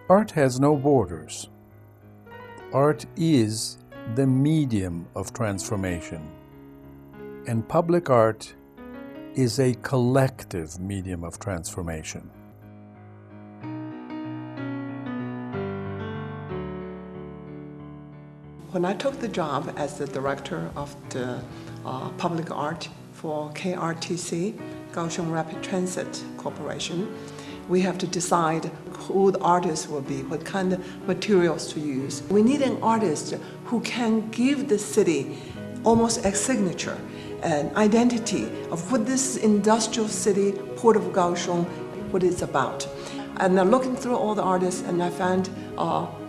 Art has no borders. Art is the medium of transformation, and public art is a collective medium of transformation. When I took the job as the director of the public art for KRTC, Kaohsiung Rapid Transit Corporation, we have to decide who the artist will be, what kind of materials to use. We need an artist who can give the city almost a signature, an identity of what this industrial city, Port of Kaohsiung, what it's about. And looking through all the artists, and I found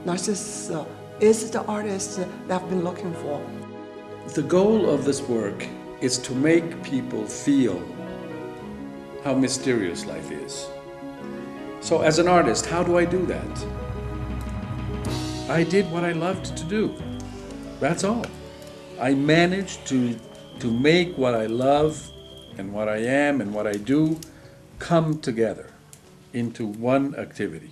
Narcissus is the artist that I've been looking for. The goal of this work is to make people feel how mysterious life is. So as an artist, how do I do that? I did what I loved to do. That's all. I managed to make what I love and what I am and what I do come together into one activity.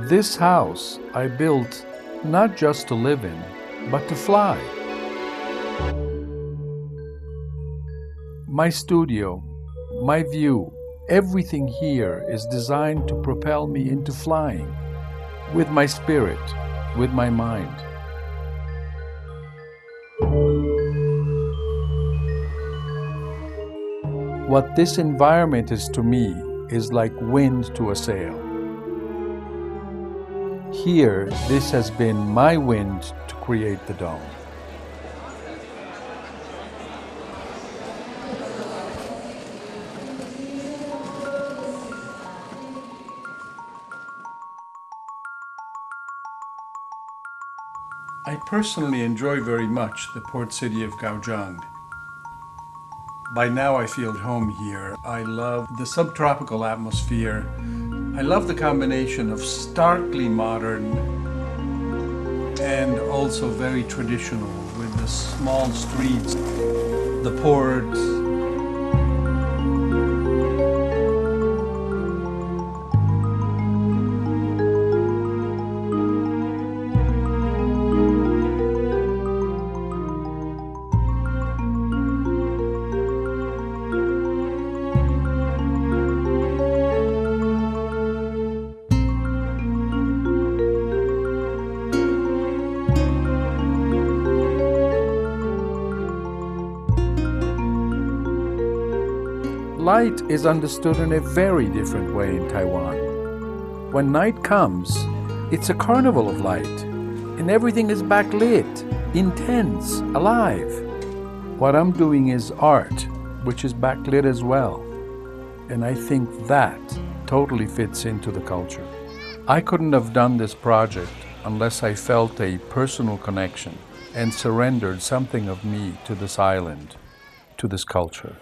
This house I built not just to live in, but to fly. My studio, my view, everything here is designed to propel me into flying, with my spirit, with my mind. What this environment is to me is like wind to a sail. Here, this has been my wind to create the dome. I personally enjoy very much the port city of Kaohsiung. By now I feel at home here. I love the subtropical atmosphere. I love the combination of starkly modern and also very traditional, with the small streets, the port. Light is understood in a very different way in Taiwan. When night comes, it's a carnival of light, and everything is backlit, intense, alive. What I'm doing is art, which is backlit as well, and I think that totally fits into the culture. I couldn't have done this project unless I felt a personal connection and surrendered something of me to this island, to this culture.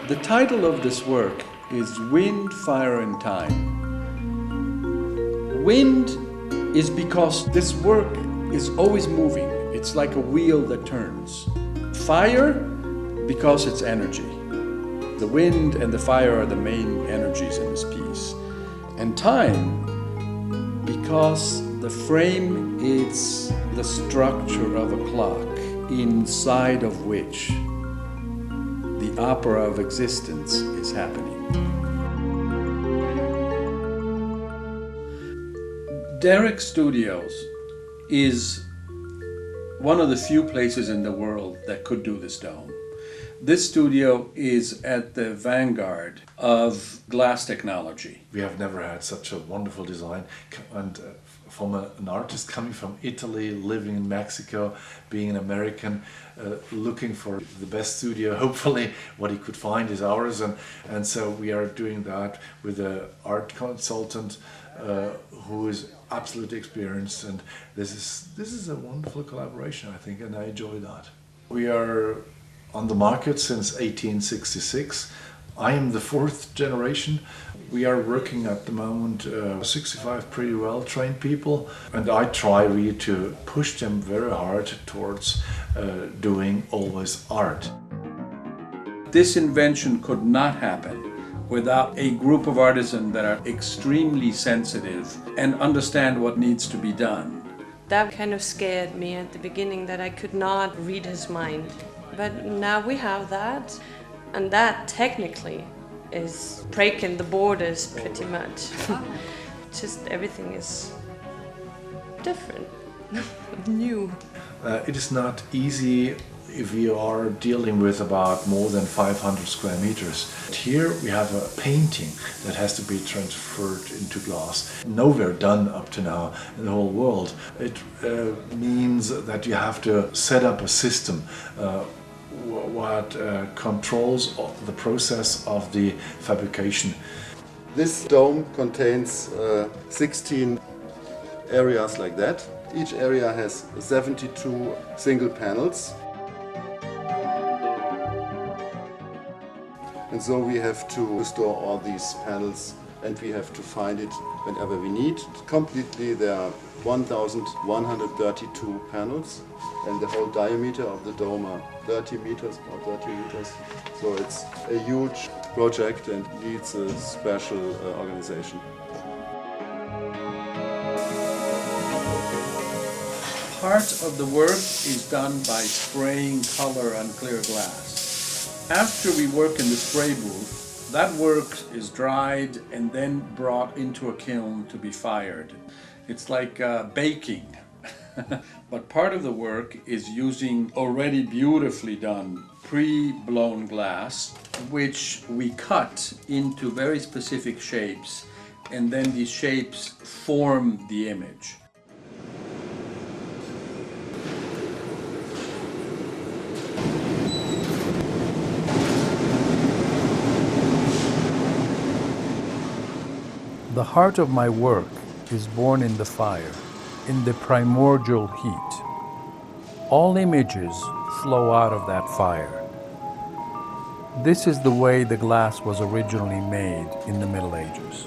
The title of this work is Wind, Fire and Time. Wind is because this work is always moving. It's like a wheel that turns. Fire, because it's energy. The wind and the fire are the main energies in this piece. And time, because the frame is the structure of a clock inside of which the opera of existence is happening. Derrick Studios is one of the few places in the world that could do this dome. This studio is at the vanguard of glass technology. We have never had such a wonderful design, and from an artist coming from Italy, living in Mexico, being an American, looking for the best studio. Hopefully what he could find is ours, and so we are doing that with an art consultant who is absolutely experienced, and this is a wonderful collaboration, I think, and I enjoy that. We are on the market since 1866. I am the fourth generation. We are working at the moment 65 pretty well trained people, and I try really to push them very hard towards doing always art. This invention could not happen without a group of artisans that are extremely sensitive and understand what needs to be done. That kind of scared me at the beginning, that I could not read his mind. But now we have that, and that technically is breaking the borders pretty much. Just everything is different, new. It is not easy if we are dealing with about more than 500 square meters. Here we have a painting that has to be transferred into glass. Nowhere done up to now in the whole world. It means that you have to set up a system what controls the process of the fabrication. This dome contains 16 areas like that. Each area has 72 single panels. And so we have to store all these panels, and we have to find it whenever we need. Completely there are 1,132 panels, and the whole diameter of the dome are 30 meters, about 30 meters. So it's a huge project and needs a special organization. Part of the work is done by spraying color on clear glass. After we work in the spray booth, that work is dried and then brought into a kiln to be fired. It's like baking. But part of the work is using already beautifully done pre-blown glass, which we cut into very specific shapes, and then these shapes form the image. The heart of my work is born in the fire, in the primordial heat. All images flow out of that fire. This is the way the glass was originally made in the Middle Ages.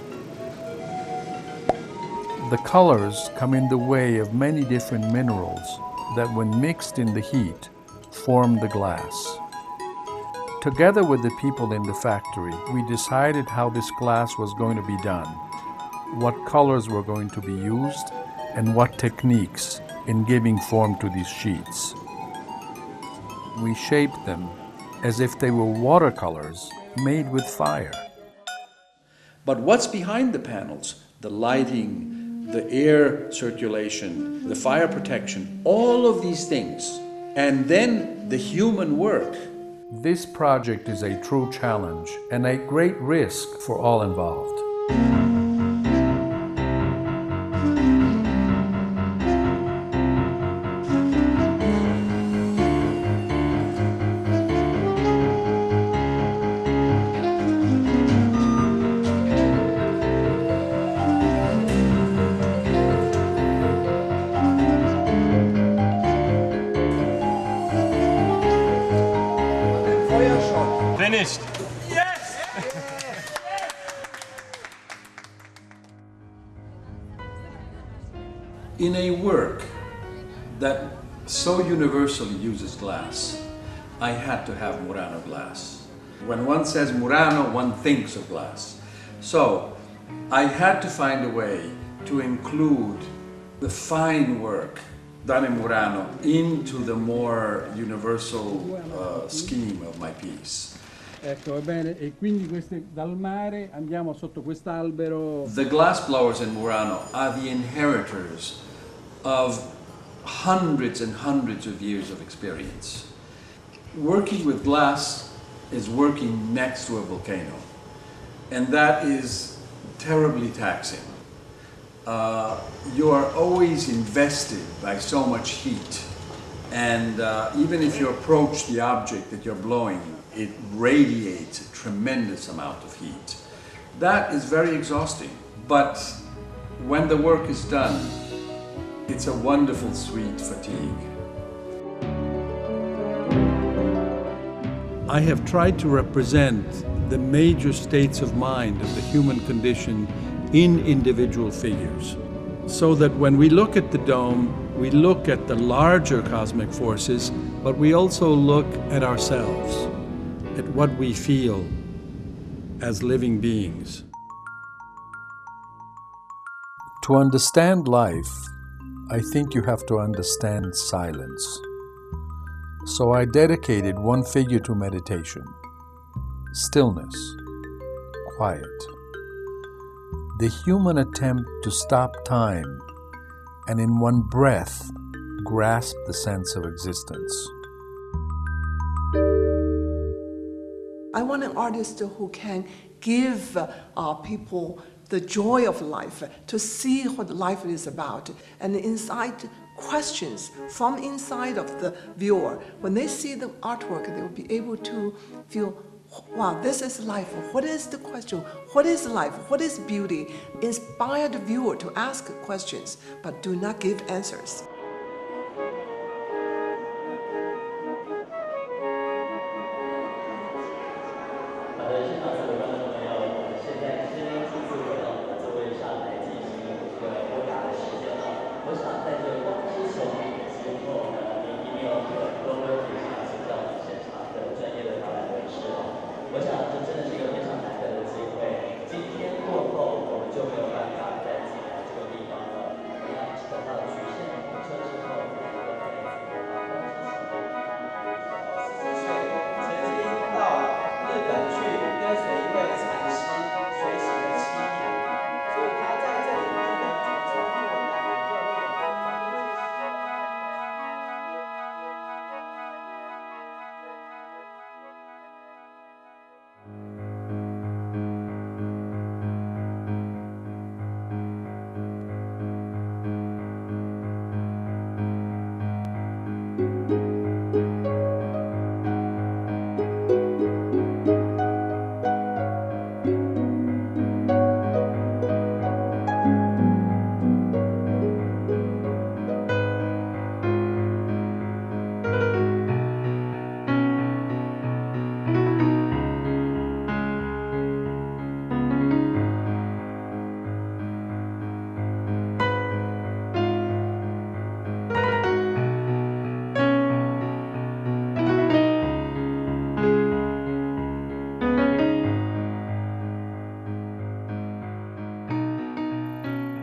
The colors come in the way of many different minerals that, when mixed in the heat, form the glass. Together with the people in the factory, we decided how this glass was going to be done, what colors were going to be used, and what techniques in giving form to these sheets. We shaped them as if they were watercolors made with fire. But what's behind the panels? The lighting, the air circulation, the fire protection, all of these things. And then the human work. This project is a true challenge and a great risk for all involved. Finished. Yes! In a work that so universally uses glass, I had to have Murano glass. When one says Murano, one thinks of glass. So I had to find a way to include the fine work done in Murano into the more universal scheme of my piece. Ecco, va bene, e quindi dal mare andiamo sotto quest'albero. The glass blowers in Murano are the inheritors of hundreds and hundreds of years of experience. working with glass is working next to a volcano, and that is terribly taxing. You are always invested by so much heat, and even if you approach the object that you're blowing, it radiates a tremendous amount of heat. That is very exhausting, but when the work is done, it's a wonderful, sweet fatigue. I have tried to represent the major states of mind of the human condition in individual figures, so that when we look at the dome, we look at the larger cosmic forces, but we also look at ourselves, at what we feel as living beings. To understand life, I think you have to understand silence. So I dedicated one figure to meditation. Stillness, quiet. The human attempt to stop time and in one breath grasp the sense of existence. I want an artist who can give people the joy of life, to see what life is about, and inside questions from inside of the viewer. When they see the artwork, they will be able to feel, wow, this is life. What is the question? What is life? What is beauty? Inspire the viewer to ask questions, but do not give answers.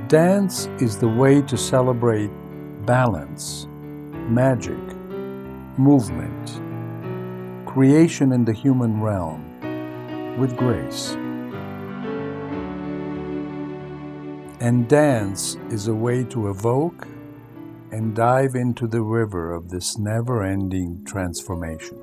Dance is the way to celebrate balance, magic, movement, creation in the human realm with grace. And dance is a way to evoke and dive into the river of this never-ending transformation.